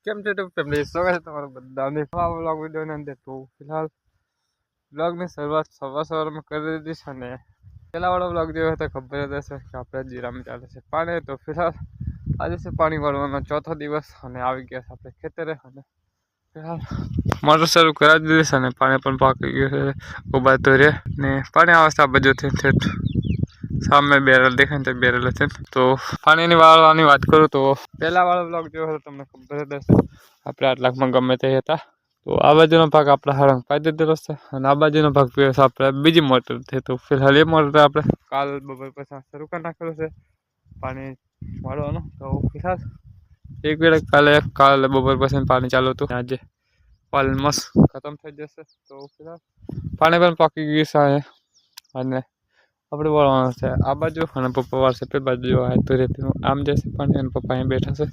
કેમ છે ફેમિલી? સ્વાગત છે તમારું બધાને નવા વ્લોગ વિડીયોની અંદર। તો ફિલહાલ વ્લોગની શરૂઆત સવારમાં કરી દીધી છે અને પહેલા વાળો વ્લોગ જેવો હતો ખબર જ હશે કે આપણે જીરામાં ચાલે છે પાણી। તો ફિલહાલ આજે છે પાણી વાળવાનો ચોથો દિવસ અને આવી ગયા છે આપણે ખેતરે અને ફિલહાલ મોટર શરૂ કરાવી દીધી છે અને પાણી પણ પાકી ગયું છે ઉભા તો રે ને પાણી આવે છે આ બાજુથી સામે બેરલ દેખાય તો બેરલ છે। તો પાણીની વાળવાની વાત કરું તો પહેલા વાળો વ્લોગ જેવો હતો તમને ખબર જ હશે આપણે 8 લાખમાં ગમે તે હતા। તો આ બાજુનો ભાગ આપણે હરંગ પાઈ દીધેલો છે અને આ બાજુનો ભાગ પીવે છે આપણે બીજી મોટરથી। તો ફિલહાલ એ મોટર આપણે કાલ બપોર પછી શરૂ કરી નાખેલું છે પાણી વાળવાનું। તો ફિલહાલ એક વેળા કાલે બપોર પછી પાણી ચાલુ હતું આજે ઓલમોસ્ટ ખતમ થઈ જશે। તો ફિલહાલ પાણી પણ પાકી ગયું છે અને આપણે વળવાનું છે આ બાજુ અને પપ્પા વાળશે તે બાજુ તો રેતીનું આમ જશે પાણી અને પપ્પા અહીં બેઠા છે।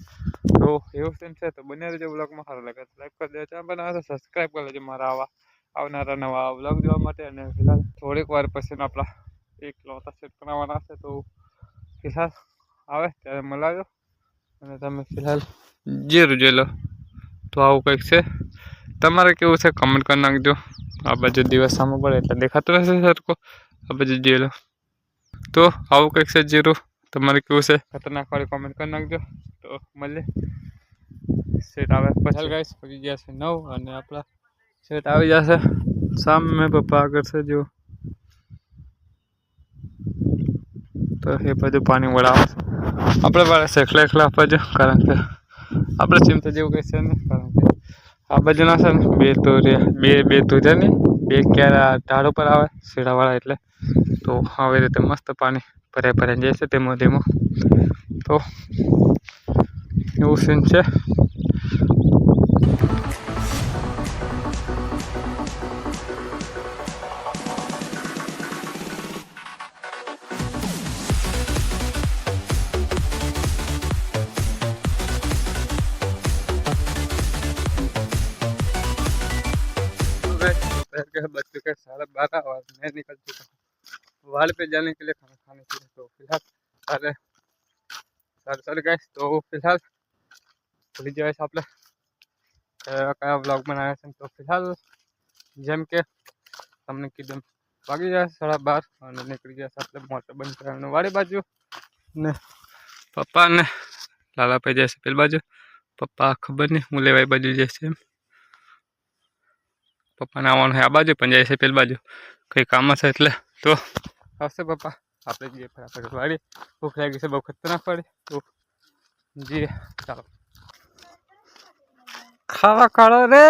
તો એવું સીન છે તો બંને રીતે વ્લોગમાં સારું લાગે લાઈક કરી દેજો, ચેનલ બનાવે તો સબસ્ક્રાઈબ કરી લેજો મારા આવનારા નવા વ્લોગ જોવા માટે। અને ફિલહાલ થોડીક વાર પછી આપણા એક લોટા સેટ બનાવવાના છે તો ફિલહાલ આવે ત્યારે મળાજો અને તમે ફિલહાલ જીરું જોઈ લો। તો આવું કંઈક છે, તમારે કેવું છે કમેન્ટ કરી નાખજો। આ બાજુ દિવસ સામે પડે એટલે દેખાતું રહેશે સરખો, આ બાજુ જોઈ લો। તો આવું કંઈક છે જીરું, તમારે કેવું છે ખતરનાક વાળી કોમેન્ટ કરી નાખજો। તો મળીએ સેટ આવે પછી ગાઈસ પગી ગયા છે 9 અને આપણા સેટ આવી જશે સામે પપ્પા આગળ છે જો। તો એ બધું પાણી વળાવે આપણે વાળા છે એકલા આપજો કારણ કે આપણે ચિંતા જેવું કંઈ છે નહીં કારણ કે આ બાજુના છે ને બે તુર્યા નહીં બે ક્યારે ઢાળ ઉપર આવે શેડાવાળા એટલે તો આવી રીતે મસ્ત પાણી ભરાઈ જાય છે ધીમો ધીમો। તો એવું સીન છે। बच्चों के 12:30 और मैं निकल चुका हूँ वाल पे जाने के लिए खाना खाने के लिए। तो फिलहाल सारे गए तो फिलहाल भूली जाए આપણે કયા વ્લોગ બનાવ્યા છે। તો ફિલહાલ જેમ કે તમને કીધું વાગી જાય 12:30 અને નીકળી ગયા છે આપણે મોટર બંધ કરવાનું વાડી બાજુ ને પપ્પા ને લાલા ભાઈ જાય છે પેલી બાજુ, પપ્પા ખબર નહીં હું લેવાય બાજુ જાય છે, પપ્પાને આવવાનું આ બાજુ પણ જાય છે પેલી બાજુ કંઈ કામ હશે એટલે। તો આવશે પપ્પા આપણે જઈએ ફટાફટ વાડી, ભૂખ લાગી છે બહુ ખતરનાક વાડી। તો જઈએ ચાલો ખાવા કાઢો રે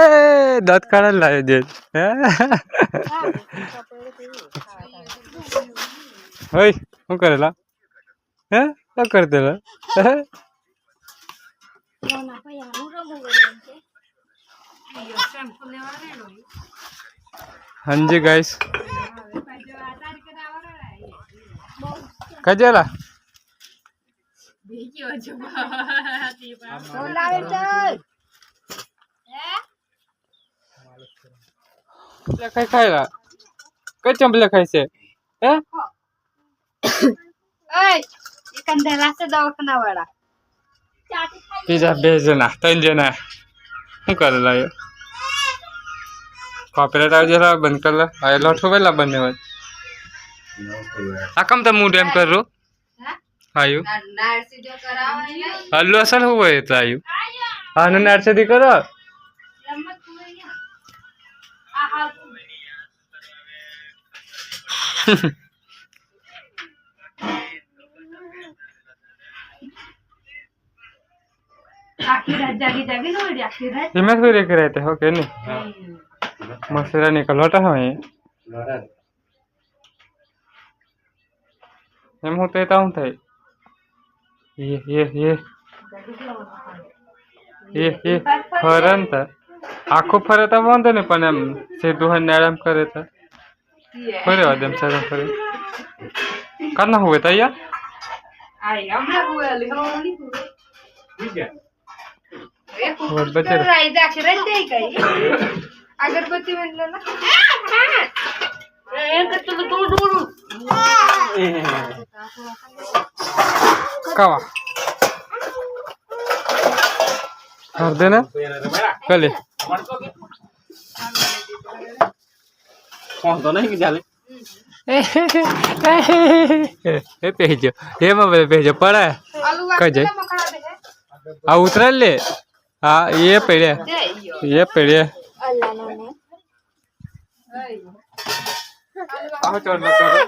દાંત કાઢા લાવી દે હે શું કરેલા હે શું કરતેલા हाँ जी गाइस कजेला खाई खाएगा कई चंपले खाई से हैं ओए कंदेला से दवाखाना वाला पिज्जा भेजना 3 जना શું કરેલા એ कॉपीराइट आ जरा बंद कर ला आए लॉट हो वेला बंद है आ कम त मूड एम कर रो आयु नार सीधो करावे हल्लो असल हुए तो आयु हां न नार सीधी करो लम्बत पूरा आ हा आखिर रात जागी नो आखिर रात इमें फिर एक रहते हो के नहीं मसरा निकलता है एम होते ताऊ थे ये फरन था आखो फरे था वांधो नहीं पण एम सीधो है नरम करे था फरे आदम सर फरे करना हुए था या आई हमरा हुए लिखोली ठीक है और बच्चे राइट अक्षर दे गई अगरबत्ती म्हणलं ना एक तुला दूर कावा कर देना पहले कौन तो नहीं कि जाले ए भेजो ये मोबाइल भेजो पड़ा है कह जाए आ उतरा ले हाँ ये पड़े आओ चल ना करो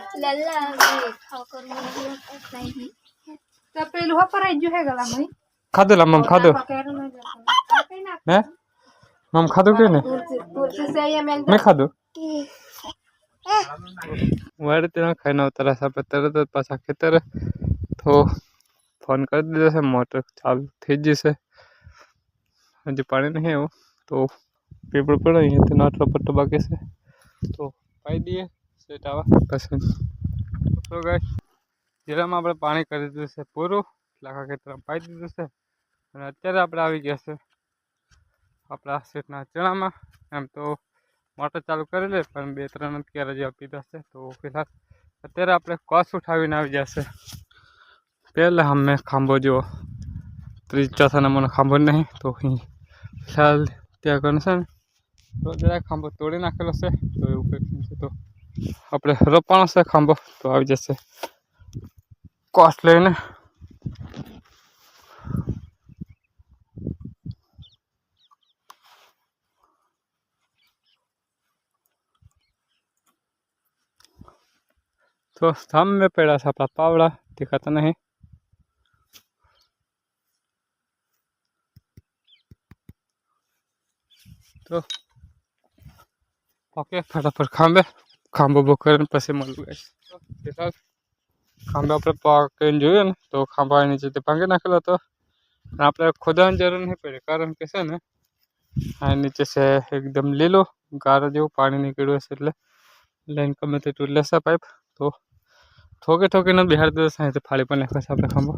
तो पेलु पर आई जो है गला मई खा दो मम खा दो हैं मम खा दो क्यों नहीं मैं खा दो वारे तेरा खाना उतरा सब तरह तो पासा खेतर तो फोन कर दीजिए से मोटर चालू थी जैसे जो पानी नहीं है वो तो पेपर पड़ा ही है तो नाट रपट बाकी से तो पाई दिए सेट आवा पसंद तो गाइस जीरा में આપણે પાણી કરી દીધું છે પૂરું લાખા ખેતર પાઈ દીધું છે અને અત્યારે આપણે આવી ગયા છે આપણા સેટના ચણામાં એમ તો મોટર ચાલુ કરી લે પણ 2-3 અત્યારે જે પીધા છે તો ફિલહાલ અત્યારે આપણે કોસ ઉઠાવીને આવી જશે પહેલા અમે ખાંભો જો 3-4 નંબરનો ખાંભો નહીં તો ફિલહાલ ત્યાં કરને છે ને તો જરા ખાંભો તોડી નાખેલો છે તો એવું કંઈક છે તો આપણે રોપાણો છે ખાંભો તો આવી જશે કોસ લઈને तो सामने पेड़ा से अपना पावड़ा दिखाता नहीं तो ओके फटाफट खांबे खांबो बोकर पसे मळू गाइस तो फिलहाल खांबा આપણે પાકીને જોઈએ ને તો ખાંભા નીચે તે ભાંગી નાખેલો હતો આપણે ખોદવાની જરૂર નહીં પડે કારણ કે છે ને આ નીચે છે એકદમ લીલો ગારો જેવું પાણી નીકળ્યું છે એટલે લાઈન ગમે તેટલું લેશે પાઇપ તો ઠોકે ન બિહાર દીધો છે તો ફાળી પણ નાખે છે આપણે ખાંભો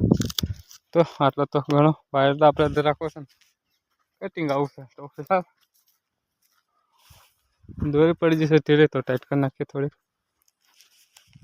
તો આટલો તો ઘણો વાયર તો આપણે રાખવો છે ને કટિંગ આવું છે તો ફિલહાલ દોરી પડી જશે તેરે તો ટાઈટ કરી નાખીએ થોડી